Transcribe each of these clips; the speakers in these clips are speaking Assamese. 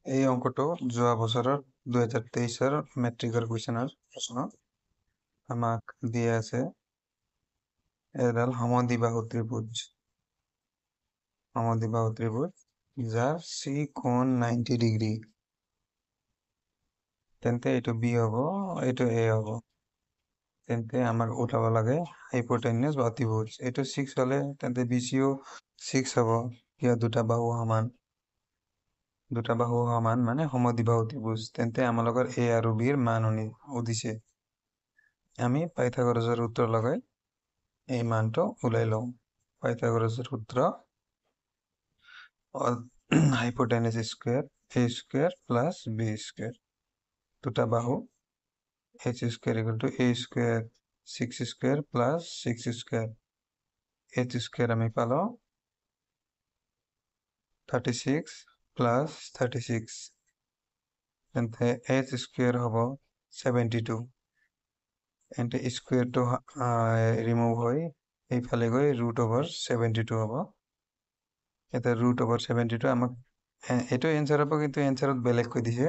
এই অঙ্কটো যোৱা বছৰৰ 2023 মেট্ৰিকৰ কুৱেশ্যনৰ প্ৰশ্ন আমাক দিয়া আছে এডাল সমদ্বিবাহু ত্ৰিভুজ যাৰ C কোণ 90 ডিগ্ৰী তেন্তে এইটো B হ'ব এইটো A হ'ব তেন্তে আমাক ওলাব লাগে হাইপোটেনিউজ বা অতিভুজ এইটো 6 হলে তেন্তে BCও 6 হ'ব কিয় দুটা বাহু সমান মানে সমদ্বিবাহু ত্ৰিভুজ তেন্তে আমালোকৰ A আৰু B ৰ মান উদিছে আমি পাইথাগোৰাছৰ সূত্ৰ লগাই এই মানটো উলাই লওঁ পাইথাগোৰাছৰ সূত্ৰ হাইপোটেনিউজ square A square plus B square দুটা বাহু H square equal to A square 6 square plus 6 square H square আমি পালো 36 প্লাস 36 তেন্তে H স্কয়ার হবো 72 এন্ড স্কয়ার টু রিমুভ হয় এইফালে গৈ √/72 হবো এটা √/72 আমাক এটো এনসার হবো কিন্তু এনসারত বেলেগ কৈ দিছে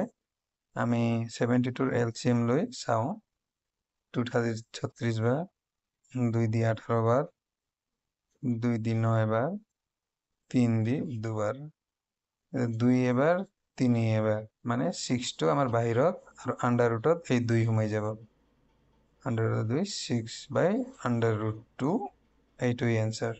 আমি 72 ৰ এলসিএম লৈ চাও 36 বার 2 দিয়ে 18 বার 2 দিয়ে 9 বার 3 দিয়ে 2 বার 2 এবার 3 এবার মানে 6 টো আমার বাহিৰত আৰু আন্ডাৰ ৰুটত এই 2 সোমাই যাব আন্ডাৰ ৰুট 2 6/√2 এইটোই এনসাৰ